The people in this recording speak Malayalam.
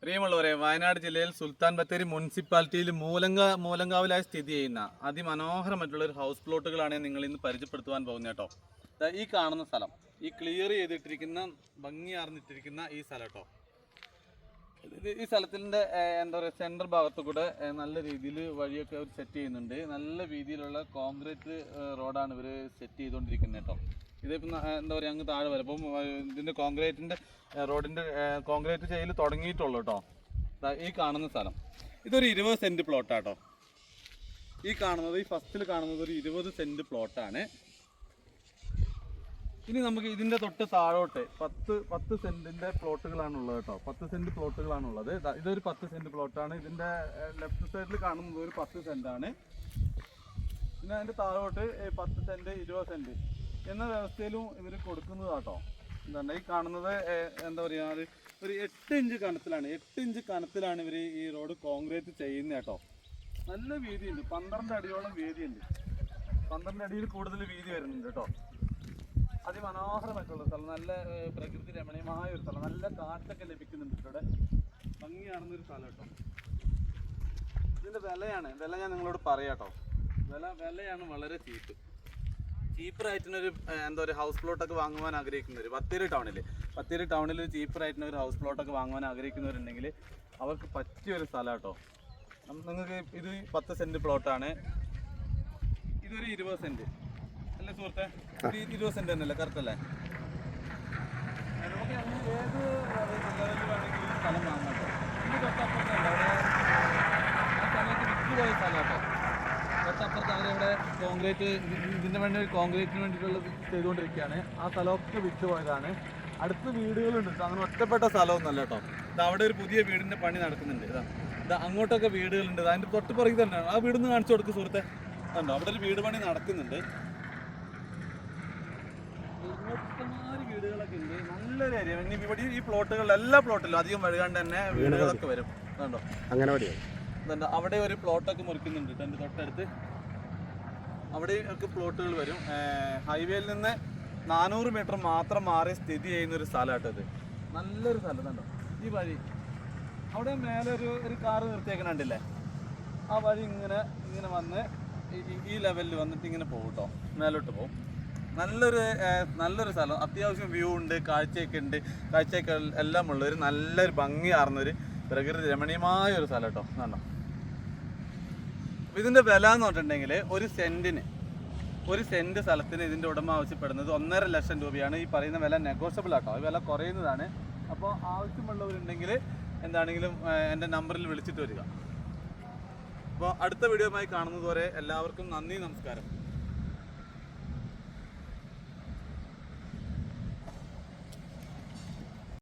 പ്രിയമുള്ളവരെ, വയനാട് ജില്ലയിൽ സുൽത്താൻ ബത്തേരി മുനിസിപ്പാലിറ്റിയിൽ മൂലങ്കാവിലായി സ്ഥിതി ചെയ്യുന്ന അതിമനോഹരമായിട്ടുള്ള ഒരു ഹൗസ് പ്ലോട്ടുകളാണ് നിങ്ങൾ ഇന്ന് പരിചയപ്പെടുത്തുവാൻ പോകുന്നത് കേട്ടോ. ഈ കാണുന്ന സ്ഥലം, ഈ ക്ലിയർ ചെയ്തിട്ടിരിക്കുന്ന ഭംഗിയാർന്നിട്ടിരിക്കുന്ന ഈ സ്ഥലം കേട്ടോ. ഈ സ്ഥലത്തിൻ്റെ എന്താ പറയുക, സെൻറ്റർ ഭാഗത്തു കൂടെ നല്ല രീതിയിൽ വഴിയൊക്കെ അവർ സെറ്റ് ചെയ്യുന്നുണ്ട്. നല്ല രീതിയിലുള്ള കോൺക്രീറ്റ് റോഡാണ് ഇവർ സെറ്റ് ചെയ്തുകൊണ്ടിരിക്കുന്നത് കേട്ടോ. ഇതിപ്പോൾ എന്താ പറയുക, അങ്ങ് താഴെ വരെ അപ്പം ഇതിൻ്റെ കോൺക്രീറ്റിൻ്റെ റോഡിൻ്റെ കോൺക്രീറ്റ് ചെയ്യൽ തുടങ്ങിയിട്ടുള്ളൂ കേട്ടോ. ഈ കാണുന്ന സ്ഥലം ഇതൊരു 20 സെൻറ്റ് പ്ലോട്ടാട്ടോ. ഈ ഫസ്റ്റിൽ കാണുന്നത് ഒരു 20 സെൻറ്റ് പ്ലോട്ടാണ്. ഇനി നമുക്ക് ഇതിൻ്റെ തൊട്ട് താഴോട്ട് 10 സെൻറ്റിൻ്റെ പ്ലോട്ടുകളാണുള്ളത് കേട്ടോ. 10 സെൻറ്റ് പ്ലോട്ടുകളാണുള്ളത്. ഇതൊരു 10 സെൻറ്റ് പ്ലോട്ടാണ്. ഇതിൻ്റെ ലെഫ്റ്റ് സൈഡിൽ കാണുന്നത് ഒരു 10 സെൻറ്റാണ്. പിന്നെ അതിൻ്റെ താഴോട്ട് 10 സെൻറ്റ് 20 സെൻറ്റ് എന്ന വ്യവസ്ഥയിലും ഇവർ കൊടുക്കുന്നത് കേട്ടോ. എന്താണ് ഈ കാണുന്നത്, എന്താ പറയുക, ഒരു 8 ഇഞ്ച് കനത്തിലാണ്. 8 ഇഞ്ച് കനത്തിലാണ് ഇവർ ഈ റോഡ് കോൺക്രീറ്റ് ചെയ്യുന്നത് കേട്ടോ. നല്ല വീതിയുണ്ട്, 12 അടിയോളം വീതിയുണ്ട്. 12 അടിയിൽ കൂടുതൽ വീതി വരുന്നുണ്ട് കേട്ടോ. അതിമനോഹരമായിട്ടുള്ള സ്ഥലം, നല്ല പ്രകൃതി രമണീയമായ ഒരു സ്ഥലം, നല്ല കാറ്റൊക്കെ ലഭിക്കുന്നുണ്ട് ഇവിടെ. ഭംഗിയാണെന്നൊരു സ്ഥലം കേട്ടോ. ഇതിൻ്റെ വില ഞാൻ നിങ്ങളോട് പറയാം കേട്ടോ. വിലയാണ് വളരെ ചീപ്പറായിട്ടൊരു എന്താ പറയുക, ഹൗസ് പ്ലോട്ടൊക്കെ വാങ്ങുവാൻ ആഗ്രഹിക്കുന്നവർ ബത്തേരി ടൗണിൽ ചീപ്പറായിട്ടിന് ഒരു ഹൗസ് പ്ലോട്ടൊക്കെ വാങ്ങുവാൻ ആഗ്രഹിക്കുന്നവരുണ്ടെങ്കിൽ അവർക്ക് പറ്റിയൊരു സ്ഥലം കേട്ടോ. നിങ്ങൾക്ക് ഇത് 10 സെൻറ്റ് പ്ലോട്ടാണ്. ഇതൊരു 20 സെൻറ്റ് അല്ലേ സുഹൃത്തെ? 20 സെൻറ്റ് തന്നെയല്ലേ? കറക്റ്റ് അല്ലേ? നമുക്ക് അങ്ങനെ ഏത് ലെവലിൽ വേണമെങ്കിലും സ്ഥലം വാങ്ങാം കേട്ടോ. ഇത് തൊട്ടപ്പുറത്തുണ്ട്, അവിടെ ആ സമയത്ത് വിറ്റുപോയ സ്ഥലം കേട്ടോ. തൊട്ടപ്പുറത്ത് അവരവിടെ കോൺക്രീറ്റ്, ഇതിൻ്റെ വേണ്ടി കോൺക്രീറ്റിന് വേണ്ടിയിട്ടുള്ളത് ചെയ്തുകൊണ്ടിരിക്കുകയാണ്. ആ സ്ഥലമൊക്കെ വിറ്റുപോയതാണ്. അടുത്ത് വീടുകളുണ്ട് കേട്ടോ. അങ്ങനെ ഒറ്റപ്പെട്ട സ്ഥലമൊന്നുമല്ല കേട്ടോ. ഇത് അവിടെ ഒരു പുതിയ വീടിൻ്റെ പണി നടക്കുന്നുണ്ട്. ഇത് അങ്ങോട്ടൊക്കെ വീടുകളുണ്ട്. അതിൻ്റെ തൊട്ട് പുറകിൽ തന്നെയാണ്. ആ വീടൊന്ന് കാണിച്ചു കൊടുക്കും സുഹൃത്തെ. കണ്ടോ, അവിടെ ഒരു വീട് പണി നടക്കുന്നുണ്ട്. ഇഷ്ടംമാതിരി വീടുകളൊക്കെ ഉണ്ട്. നല്ലൊരു ഏരിയ. ഇനി ഇവിടെ ഈ പ്ലോട്ടുകളിൽ, എല്ലാ പ്ലോട്ടിലും അധികം വഴുകാണ്ട് തന്നെ വീടുകളൊക്കെ വരും. കണ്ടോ, അങ്ങനെ ഇതുണ്ട്. അവിടെ ഒരു പ്ലോട്ടൊക്കെ മുറിക്കുന്നുണ്ട്. എൻ്റെ തൊട്ടടുത്ത് അവിടെയൊക്കെ പ്ലോട്ടുകൾ വരും. ഹൈവേയിൽ നിന്ന് 400 മീറ്റർ മാത്രം മാറി സ്ഥിതി ചെയ്യുന്നൊരു സ്ഥലമാട്ടോ ഇത്. നല്ലൊരു സ്ഥലം. കണ്ടോ, ഈ വഴി അവിടെ മേലെ ഒരു കാറ് നിർത്തിയേക്കണുണ്ടല്ലേ, ആ വഴി ഇങ്ങനെ വന്ന് ഈ ലെവലിൽ വന്നിട്ട് ഇങ്ങനെ പോകും കേട്ടോ, മേലോട്ട് പോകും. നല്ലൊരു സ്ഥലം. അത്യാവശ്യം വ്യൂ ഉണ്ട്, കാഴ്ചയൊക്കെ എല്ലാം ഉള്ളൊരു നല്ലൊരു ഭംഗിയാർന്നൊരു പ്രകൃതി രമണീയമായ ഒരു സ്ഥലം കേട്ടോ. കണ്ടോ, ഇതിൻ്റെ വില എന്ന് പറഞ്ഞിട്ടുണ്ടെങ്കിൽ ഒരു സെൻറ്റ് സ്ഥലത്തിന് ഇതിൻ്റെ ഉടമ ആവശ്യപ്പെടുന്നത് 1.5 ലക്ഷം രൂപയാണ്. ഈ പറയുന്ന വില നെഗോഷ്യബിൾ ആട്ടോ, ഈ വില കുറയുന്നതാണ്. അപ്പോൾ ആവശ്യമുള്ളവരുണ്ടെങ്കിൽ എന്താണെങ്കിലും എൻ്റെ നമ്പറിൽ വിളിച്ചിട്ട് വരിക. അപ്പോൾ അടുത്ത വീഡിയോയുമായി കാണുന്നത് വരെ എല്ലാവർക്കും നന്ദി, നമസ്കാരം.